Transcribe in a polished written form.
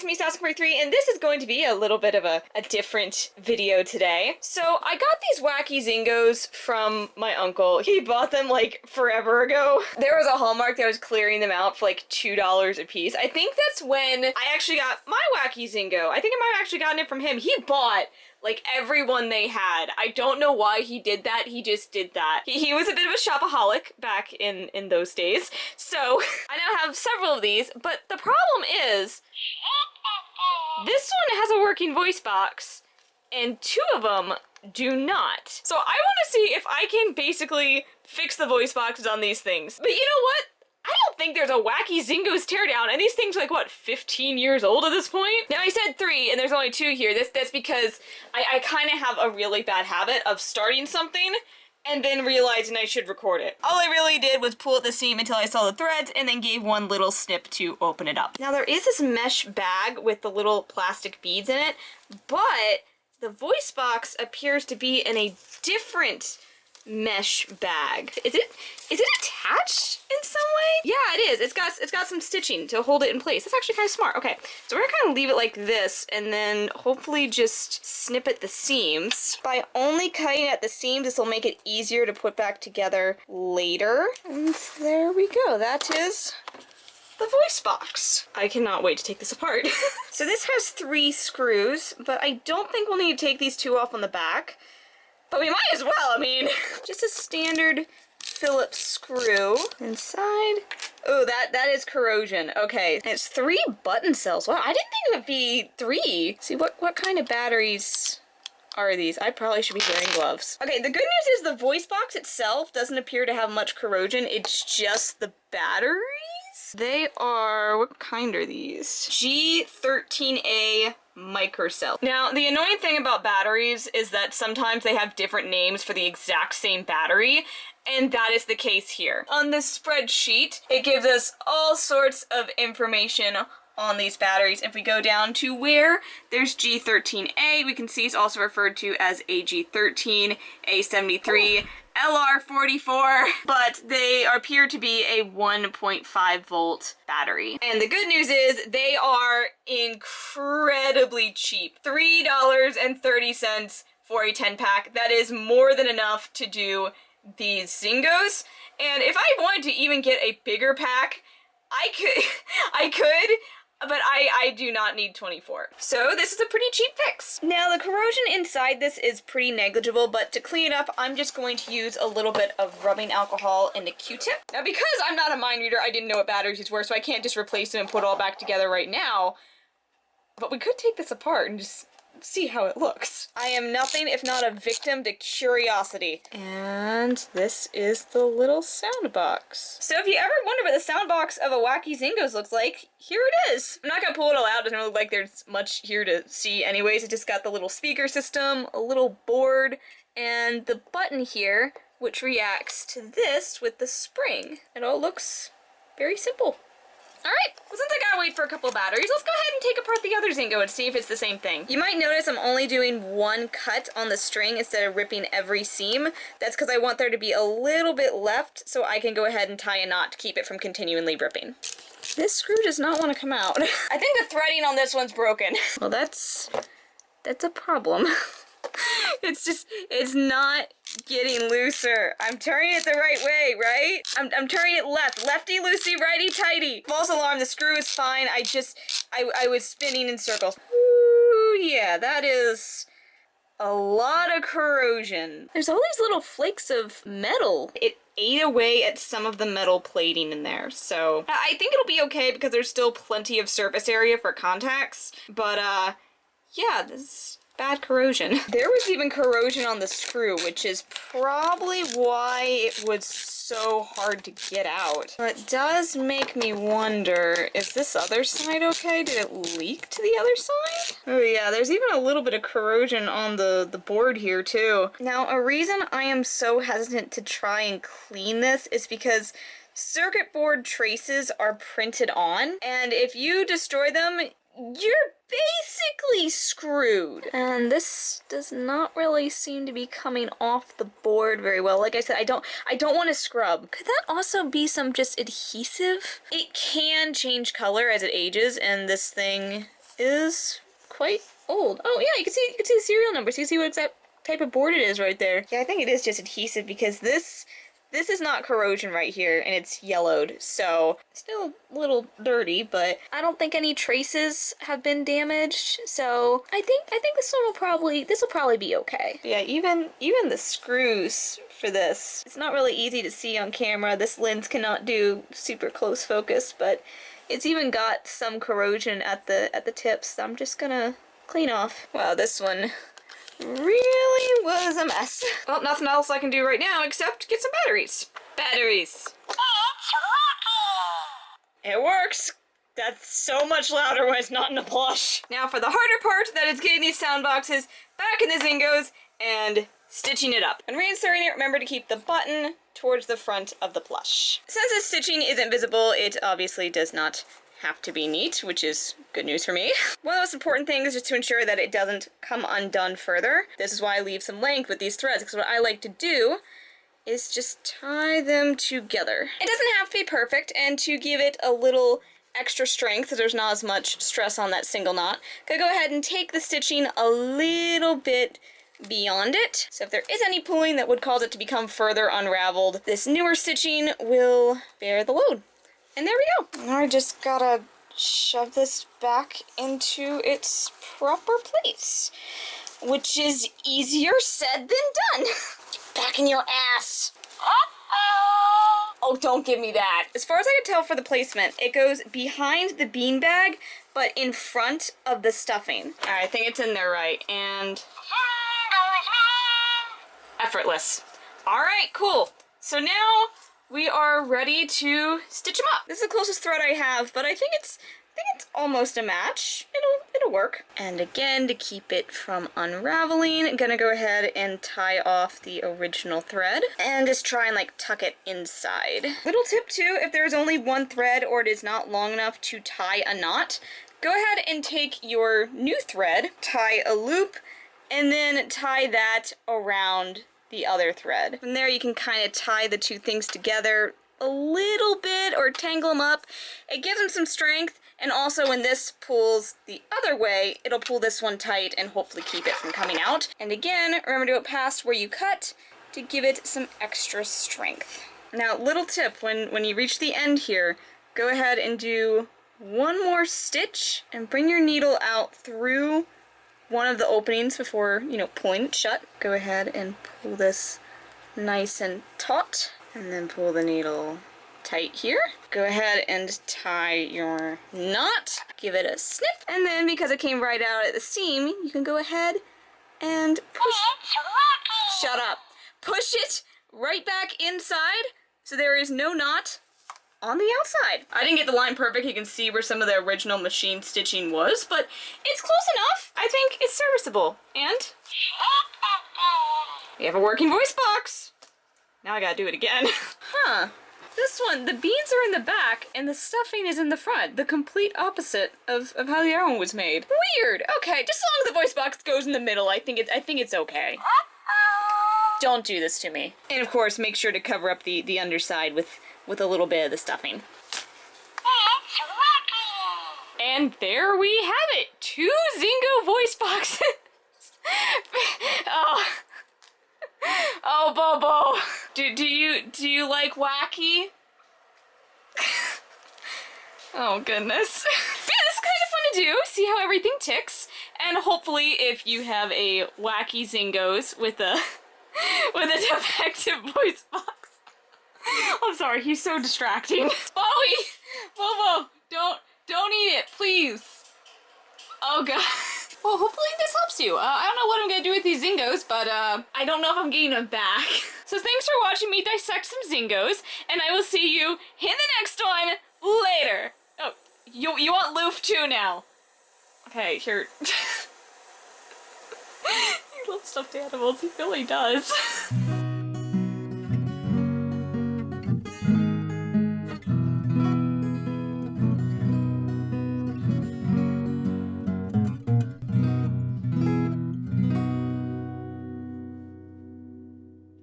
it's me, Sassy, and this is going to be a little bit of a different video today. So I got these Wacky Zingoz from my uncle. He bought them like forever ago. There was a Hallmark that was clearing them out for like $2 a piece. I think that's when I actually got my Wacky Zingo. I think I might have actually gotten it from him. He bought like everyone they had. I don't know why he did that. He just did that. He was a bit of a shopaholic back in those days. So I now have several of these, but the problem is this one has a working voice box and two of them do not. So I want to see if I can basically fix the voice boxes on these things. But you know what? I don't think there's a Wacky Zingoz teardown, and these things are like, what, 15 years old at this point? Now, I said 3, and there's only 2 here. That's because I kind of have a really bad habit of starting something and then realizing I should record it. All I really did was pull at the seam until I saw the threads and then gave one little snip to open it up. Now, there is this mesh bag with the little plastic beads in it, but the voice box appears to be in a different mesh bag. Is it attached in some way? Yeah, it is. It's got some stitching to hold it in place. That's actually kind of smart. Okay, so we're gonna kind of leave it like this and then hopefully just snip at the seams. By only cutting at the seams, this will make it easier to put back together later. And there we go. That is the voice box. I cannot wait to take this apart. So this has 3 screws, but I don't think we'll need to take these 2 off on the back. But we might as well, I mean, just a standard Phillips screw inside. Oh, that is corrosion. Okay, and it's 3 button cells. Wow, I didn't think it would be 3. See, what kind of batteries are these? I probably should be wearing gloves. Okay, the good news is the voice box itself doesn't appear to have much corrosion. It's just the batteries. They are, what kind are these? G13A microcell. Now, the annoying thing about batteries is that sometimes they have different names for the exact same battery, and that is the case here. On this spreadsheet, it gives us all sorts of information on these batteries. If we go down to where there's G13A, we can see it's also referred to as AG13, A73, LR44, but they appear to be a 1.5 volt battery. And the good news is they are incredibly cheap. $3.30 for a 10 pack. That is more than enough to do these Zingoz. And if I wanted to even get a bigger pack, I could, but I do not need 24. So this is a pretty cheap fix. Now the corrosion inside this is pretty negligible, but to clean it up, I'm just going to use a little bit of rubbing alcohol and a Q-tip. Now because I'm not a mind reader, I didn't know what batteries these were, so I can't just replace them and put it all back together right now. But we could take this apart and just see how it looks. I am nothing if not a victim to curiosity. And this is the little sound box. So if you ever wonder what the sound box of a Wacky Zingoz looks like, here it is. I'm not gonna pull it all out, it doesn't look like there's much here to see anyways. It just got the little speaker system, a little board, and the button here, which reacts to this with the spring. It all looks very simple. Alright, well since I gotta wait for a couple of batteries, let's go ahead and take apart the other Zingo and see if it's the same thing. You might notice I'm only doing 1 cut on the string instead of ripping every seam. That's because I want there to be a little bit left so I can go ahead and tie a knot to keep it from continually ripping. This screw does not want to come out. I think the threading on this one's broken. Well, that's a problem. It's not getting looser. I'm turning it the right way, right? I'm turning it left. Lefty loosey, righty tighty. False alarm, the screw is fine. I was spinning in circles. Ooh, yeah, that is a lot of corrosion. There's all these little flakes of metal. It ate away at some of the metal plating in there, so I think it'll be okay because there's still plenty of surface area for contacts, but yeah, this bad corrosion. There was even corrosion on the screw, which is probably why it was so hard to get out. But it does make me wonder, is this other side okay? Did it leak to the other side? Oh yeah, there's even a little bit of corrosion on the board here too. Now, a reason I am so hesitant to try and clean this is because circuit board traces are printed on, and if you destroy them, you're basically screwed. And this does not really seem to be coming off the board very well. Like I said, I don't want to scrub. Could that also be some just adhesive? It can change color as it ages, and this thing is quite old. Oh yeah, you can see the serial numbers. You can see what type of board it is right there. Yeah, I think it is just adhesive because this is not corrosion right here, and it's yellowed, so still a little dirty, but I don't think any traces have been damaged, so I think this will probably be okay. But yeah, even the screws for this, it's not really easy to see on camera. This lens cannot do super close focus, but it's even got some corrosion at the tips, so I'm just gonna clean off. Wow, this one really was a mess. Well, nothing else I can do right now except get some batteries. Batteries. It works. That's so much louder when it's not in a plush. Now for the harder part, that is getting these sound boxes back in the Zingos and stitching it up. When reinserting it, remember to keep the button towards the front of the plush. Since this stitching isn't visible, it obviously does not have to be neat, which is good news for me. One of the most important things is just to ensure that it doesn't come undone further. This is why I leave some length with these threads, because what I like to do is just tie them together. It doesn't have to be perfect, and to give it a little extra strength so there's not as much stress on that single knot, I'm gonna go ahead and take the stitching a little bit beyond it. So if there is any pulling that would cause it to become further unraveled, this newer stitching will bear the load. And there we go. Now I just gotta shove this back into its proper place, which is easier said than done. Back in your ass. Oh, don't give me that. As far as I can tell for the placement, it goes behind the beanbag, but in front of the stuffing. All right, I think it's in there right, and effortless. All right, cool. So now we are ready to stitch them up. This is the closest thread I have, but I think it's almost a match. It'll work. And again, to keep it from unraveling, I'm gonna go ahead and tie off the original thread and just try and like tuck it inside. Little tip too, if there's only one thread or it is not long enough to tie a knot, go ahead and take your new thread, tie a loop, and then tie that around the other thread. From there you can kind of tie the two things together a little bit or tangle them up. It gives them some strength, and also when this pulls the other way, it'll pull this one tight and hopefully keep it from coming out. And again, remember to go past where you cut to give it some extra strength. Now, little tip, when you reach the end here, go ahead and do one more stitch and bring your needle out through one of the openings before, pulling it shut. Go ahead and pull this nice and taut, and then pull the needle tight here. Go ahead and tie your knot, give it a snip, and then because it came right out at the seam, you can go ahead and push. Shut up. Push it right back inside so there is no knot on the outside. I didn't get the line perfect. You can see where some of the original machine stitching was, but it's close enough. I think it's serviceable. And we have a working voice box. Now I gotta do it again. Huh. This one, the beans are in the back and the stuffing is in the front. The complete opposite of how the other one was made. Weird. Okay, just as long as the voice box goes in the middle, I think it's okay. Don't do this to me. And of course, make sure to cover up the underside with a little bit of the stuffing. And there we have it! 2 Zingo voice boxes! Oh, Bobo! Do you like Wacky? Oh, goodness. Yeah, this is kind of fun to do, see how everything ticks, and hopefully if you have a Wacky Zingoz with a defective voice box. I'm sorry, he's so distracting. Bowie! Bobo, don't eat it, please. Oh god. Well, hopefully this helps you. I don't know what I'm gonna do with these Zingos, but I don't know if I'm getting them back. So thanks for watching me dissect some Zingos, and I will see you in the next one later. Oh, you want Loof too now. Okay, here. He loves stuffed animals, he really does.